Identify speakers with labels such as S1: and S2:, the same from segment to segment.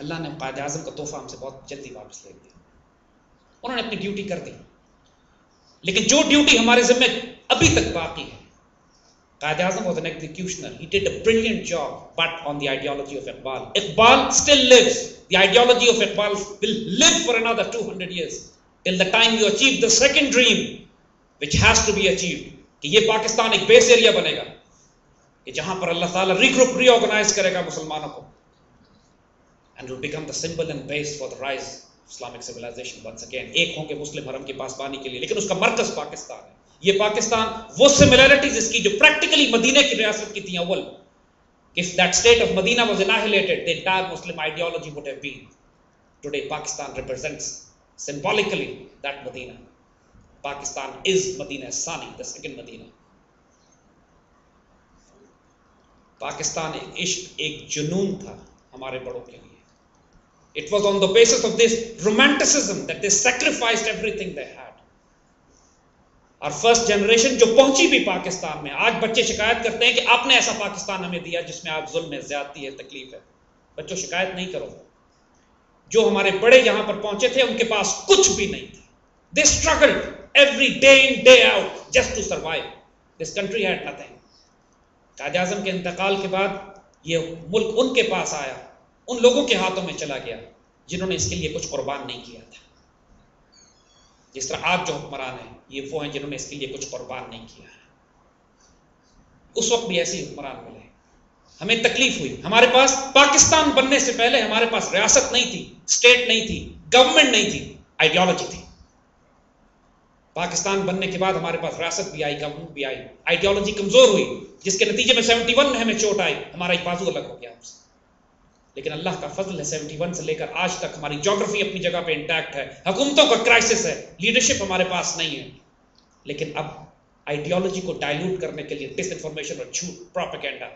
S1: अल्लाह ने कायद आज़म का तोहफा हमसे बहुत जल्दी वापस ले लिया। उन्होंने अपनी ड्यूटी कर दी, लेकिन जो ड्यूटी हमारे ज़िम्मे अभी तक बाकी है, कायद आज़म was an executioner. He did a brilliant job, but on the ideology of Iqbal. Iqbal still lives. The ideology of Iqbal will live for another 200 years till the time you achieve the second dream, which has to be achieved. कि ये पाकिस्तान एक base area बनेगा कि जहां पर अल्लाह ताला regroup reorganise करेगा मुसलमानों को, and will become the symbol and base for the rise of Islamic civilization once again. एक होंगे मुस्लिम हरम की पासबानी के लिए, लेकिन उसका मरकज पाकिस्तान है। ये पाकिस्तान वो सिमिलरिटीज इसकी जो प्रैक्टिकली मदीने की रियासत की थी अव्वल, if that state of Medina was annihilated, the entire Muslim ideology would have been. Today Pakistan represents symbolically that Medina. Pakistan is Medina Sani, the second Medina. Pakistan एक इश्क, एक जुनून था हमारे बड़ों के लिए. It was on the basis of this romanticism that they sacrificed everything they had. Our first generation जो पहुंची भी पाकिस्तान में, आज बच्चे शिकायत करते हैं कि आपने ऐसा पाकिस्तान हमें दिया जिसमें आप जुल्म है, ज्यादती है, तकलीफ है. बच्चों शिकायत नहीं करो. जो हमारे बड़े यहां पर पहुंचे थे उनके पास कुछ भी नहीं था. They struggled every day in day out just to survive. This country had nothing. कायद आज़म के इंतकाल के बाद ये मुल्क उनके पास आया, उन लोगों के हाथों में चला गया जिन्होंने इसके लिए कुछ कुर्बान नहीं किया था. जिस तरह आज जो हुक्मरान हैं, ये वो हैं जिन्होंने इसके लिए कुछ कुर्बान नहीं किया है. उस वक्त भी ऐसे हुक्मरान मिले. हमें तकलीफ हुई. हमारे पास पाकिस्तान बनने से पहले हमारे पास रियासत नहीं थी, स्टेट नहीं थी, गवर्नमेंट नहीं थी, आइडियोलॉजी थी. पाकिस्तान बनने के बाद हमारे पास रियासत भी आई, गवर्नमेंट भी आई, आइडियोलॉजी कमजोर हुई, जिसके नतीजे में 71 में हमें चोट आई, हमारा एक बाजू अलग हो गया हमसे. लेकिन अल्लाह का फजल है, 71 से लेकर आज तक हमारी ज्योग्राफी अपनी जगह पे इंटैक्ट है. हुकूमतों का क्राइसिस है, लीडरशिप हमारे पास नहीं है, लेकिन अब आइडियोलॉजी को डाइल्यूट करने के लिए डिसइंफॉर्मेशन और झूठ, प्रोपेगेंडा.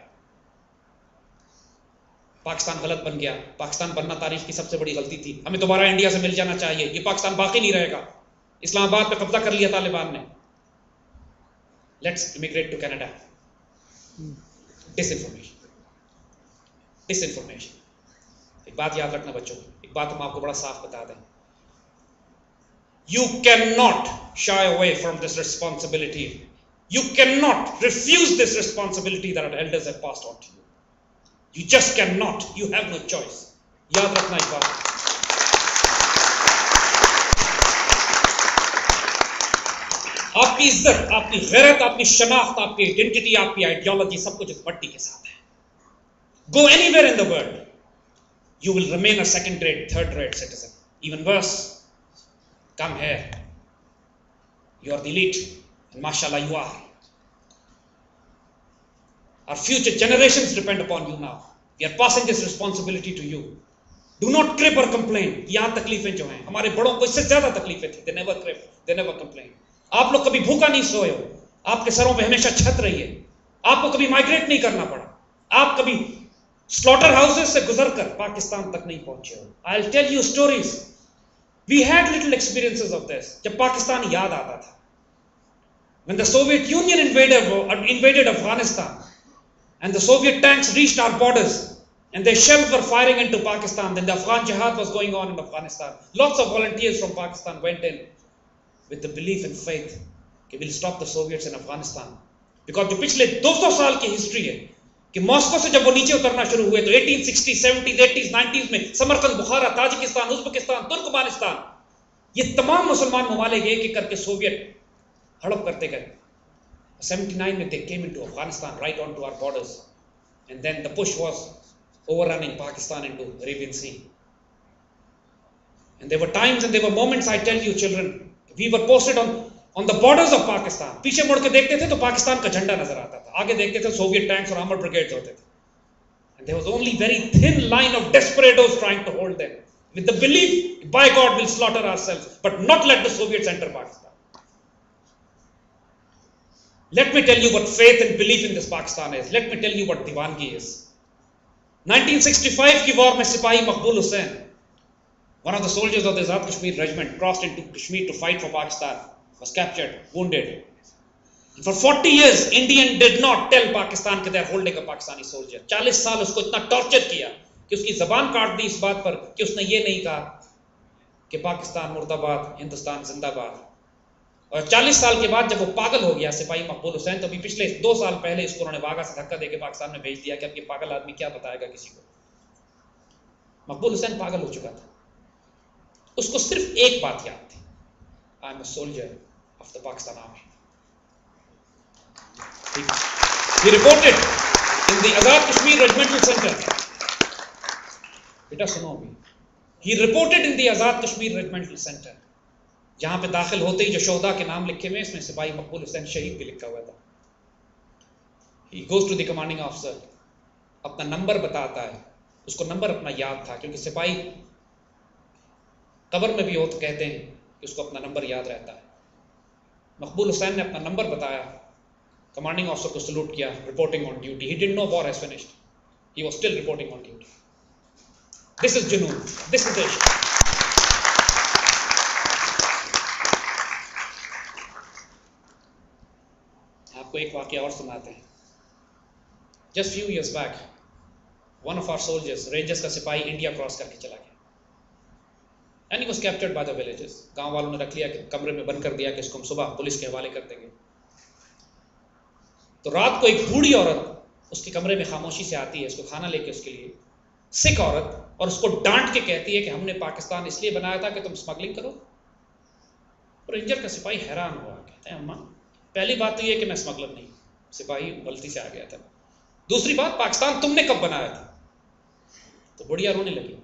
S1: पाकिस्तान गलत बन गया. पाकिस्तान बनना तारीख की सबसे बड़ी गलती थी. हमें दोबारा इंडिया से मिल जाना चाहिए. ये पाकिस्तान बाकी नहीं रहेगा. इस्लामाबाद पे कब्जा कर लिया तालिबान ने. Let's immigrate to Canada. Disinformation, disinformation. एक बात याद रखना बच्चों, एक बात हम आपको बड़ा साफ बता दें. You cannot shy away from this responsibility. You cannot refuse this responsibility that our elders have passed on to you. You just cannot. You have no choice. याद रखना एक बात. आपकी इज्जत, आपकी गैरत, आपकी शनाख्त, आपकी आइडेंटिटी, आपकी आइडियोलॉजी, सब कुछ इस मट्टी के साथ है. Go anywhere in the world, you will remain a second-rate, third-rate citizen. Even worse, come here. You are the elite, and mashallah you are. Our future generations depend upon you now. We are passing this responsibility to you. Do not crib or complain. यहाँ तकलीफें जो हैं, हमारे बड़ों को इससे ज्यादा तकलीफें थी. They never crib, they never complain. आप लोग कभी भूखा नहीं सोए हो, आपके सरों पे हमेशा छत रही है, आपको कभी माइग्रेट नहीं करना पड़ा, आप कभी स्लॉटर हाउसेस से गुजरकर पाकिस्तान तक नहीं पहुंचे हो. I'll tell you stories. We had little experiences of this. जब पाकिस्तान याद आता था, when the Soviet Union invaded Afghanistan and the Soviet tanks reached our borders and their shells were firing into Pakistan, then the Afghan jihad was going on in Afghanistan. Lots of volunteers from Pakistan went in with the belief and faith कि we'll stop the Soviets in Afghanistan. Because जो पिछले 200 साल की history है कि Moscow से जब वो नीचे उतरना शुरू हुए तो 1860s, 70s, 80s, 90s में समरकंद, बुखारा, ताजिकिस्तान, उज़्बेकिस्तान, तुर्कमानिस्तान, ये तमाम मुसलमान ममालिक एक एक करके सोवियत हड़प करते गए. 79 में they came into Afghanistan right onto our borders, and then the push was overrunning Pakistan into Arabian Sea. And there were times and there were moments, I tell you children, we were posted on the borders of Pakistan. पीछे मुड़ के देखते थे तो पाकिस्तान का झंडा नजर आता था, आगे देखते थे सोवियत टैंक्स और आर्मर्ड ब्रिगेड्स होते थे. And there was only very thin line of desperados trying to hold them with the belief, by God, we'll slaughter ourselves, but not let the Soviets enter Pakistan. Let me tell you what faith and belief in this Pakistan is. Let me tell you what Diwangi is. 1965 की war में सिपाही मकबूल Hussain, one of the soldiers of the Azad Kashmir regiment, crossed into Kashmir to fight for Pakistan, was captured, wounded. And for 40 years, Indian did not tell Pakistan that they are holding a Pakistani soldier. 40 साल उसको इतना torture किया कि उसकी जबान काट दी इस बात पर कि उसने ये नहीं कहा कि पाकिस्तान मुर्दाबाद, हिंदुस्तान जिंदाबाद। और 40 साल के बाद जब वो पागल हो गया सिपाही मकबूल हुसैन, तो अभी पिछले 2 साल पहले इसको उन्होंने वाघा से धक्का देके पाकिस्तान में भेज दिया कि अब ये पागल आदमी क्या बताएगा किसी को। मकबूल हुसैन पागल हो चुका था, उसको सिर्फ एक बात याद थी, I am a soldier of the Pakistan army. He reported in the Azad Kashmir Regimental Center. बेटा सुनो अभी, He reported in the Azad Kashmir Regimental Center. जहां पे दाखिल होते ही जो शोहदा के नाम लिखे हुए, इसमें सिपाही मकबूल हुसैन शहीद भी लिखा हुआ था। He goes to the commanding officer, अपना नंबर बताता है, उसको नंबर अपना याद था, क्योंकि सिपाही कब्र में भी हो तो कहते हैं कि उसको अपना नंबर याद रहता है। मकबूल हुसैन ने अपना नंबर बताया, कमांडिंग ऑफिसर को सल्यूट किया, reporting on duty. He didn't know war has finished, he was still reporting on duty. This is junoon, this is ishq. आपको एक वाकया और सुनाते हैं। Just few years back one of our soldiers, rangers का सिपाही, इंडिया क्रॉस करके चला गया and he was captured by the villagers. गांव वालों ने रख लिया कि कमरे में बंद कर दिया कि इसको हम सुबह पुलिस के हवाले कर देंगे। तो रात को एक बूढ़ी औरत उसके कमरे में खामोशी से आती है, उसको खाना लेके, उसके लिए सिख औरत, और उसको डांट के कहती है कि हमने पाकिस्तान इसलिए बनाया था कि तुम स्मगलिंग करो। रेंजर का सिपाही हैरान हुआ, कहते हैं अम्मा पहली बात तो ये कि मैं स्मगलर नहीं, सिपाही गलती से आ गया था। दूसरी बात, पाकिस्तान तुमने कब बनाया था? तो बुढ़िया रोने लगी,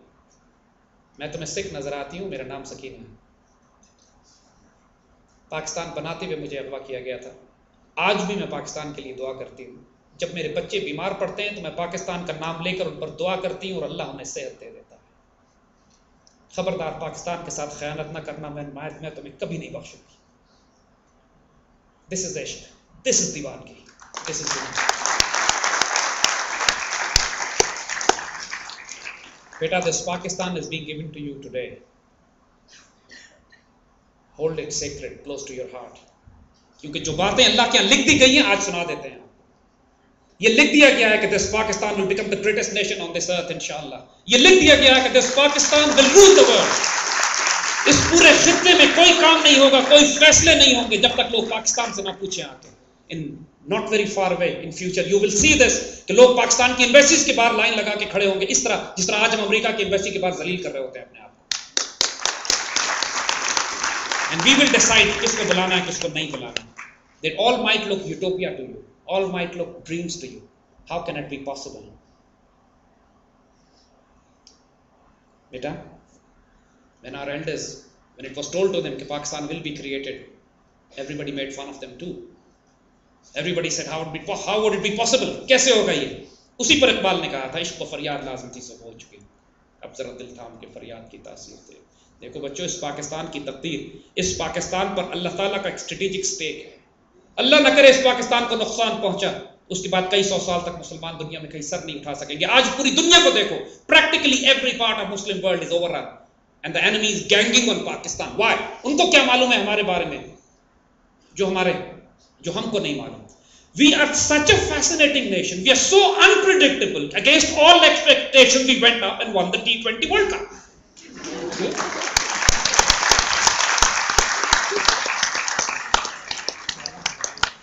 S1: मैं तुम्हें सिख नजर आती हूँ, मेरा नाम सकीना है। पाकिस्तान बनाते हुए मुझे अगवा किया गया था, आज भी मैं पाकिस्तान के लिए दुआ करती हूँ। जब मेरे बच्चे बीमार पड़ते हैं तो मैं पाकिस्तान का नाम लेकर उन पर दुआ करती हूँ और अल्लाह उन्हें सेहत दे देता है। खबरदार पाकिस्तान के साथ खयानत न करना, मैं तुम्हें कभी नहीं बख्शूंगी। This is ishq, this is deewangi, this is beta, this Pakistan is being given to you today. Hold it sacred, close to your heart. क्योंकि जो बातें अल्लाह के यहाँ लिख दी गई हैं आज सुना देते हैं। ये लिख दिया गया है कि this Pakistan will become the greatest nation on this earth इंशाअल्लाह। ये लिख दिया गया है कि this Pakistan will rule the world. इस पूरे खित्ते में कोई काम नहीं होगा, कोई फैसले नहीं होंगे जब तक लोग पाकिस्तान से ना पूछें आके। In not very far away in future you will see this, कि लोग पाकिस्तान की एम्बेसीज के बाहर लाइन लगा के खड़े होंगे, इस तरह जिस तरह आज हम अमेरिका की एम्बेसी के बाहर जलील कर रहे होते हैं अपने आप को। एंड वी विल डिसाइड किसको बुलाना है, किसको नहीं बुलाना। That all might look utopia to you, all might look dreams to you. How can it be possible? Beta, when our elders, when it was told to them that Pakistan will be created, everybody made fun of them too. Everybody said, how would it be possible? कैसे होगा ये? उसी पर इकबाल ने कहा था, इश्क व फरियाद लाज़िम थी सब हो चुकी, अब जरा दिल थाम के फरियाद की तासीर दे। देखो बच्चों, इस पाकिस्तान की तकदीर, इस पाकिस्तान पर अल्लाह ताला का एक स्ट्रेटेजिक स्टेक है। अल्लाह न करे इस पाकिस्तान को नुकसान पहुंचा, उसके बाद कई सौ साल तक मुसलमान दुनिया में कहीं सर नहीं उठा सकेंगे। आज पूरी दुनिया को देखो, practically every part of Muslim world is overrun and the enemy is ganging on Pakistan. Why? उनको क्या मालूम है हमारे बारे में जो हमको नहीं मालूम। We are such a fascinating nation. We are so unpredictable. Against all expectations, we went up and won the T20 World Cup.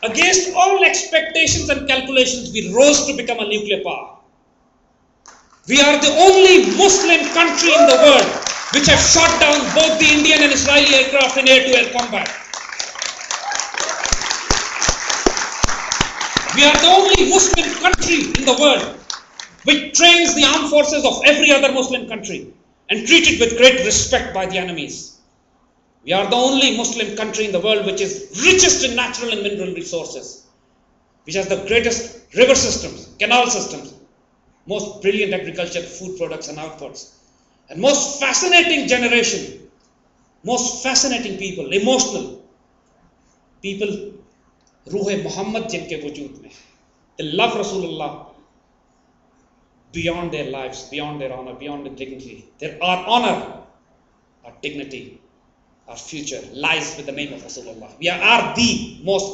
S1: Against all expectations and calculations, we rose to become a nuclear power. We are the only Muslim country in the world which have shot down both the Indian and Israeli aircraft in air-to-air combat. We are the only Muslim country in the world which trains the armed forces of every other Muslim country and treat it with great respect by the enemies. We are the only Muslim country in the world which is richest in natural and mineral resources, which has the greatest river systems, canal systems, most brilliant agriculture, food products and outputs, and most fascinating generation, most fascinating people, emotional people, रूह मोहम्मद जिनके वजूद में, they love Rasulullah beyond their lives, beyond their honor, beyond their dignity. Our honor, our dignity, our future lies with the name of Rasulullah. We are the most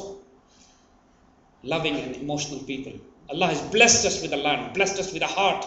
S1: loving and emotional people. Allah has blessed us with a land, blessed us with a heart,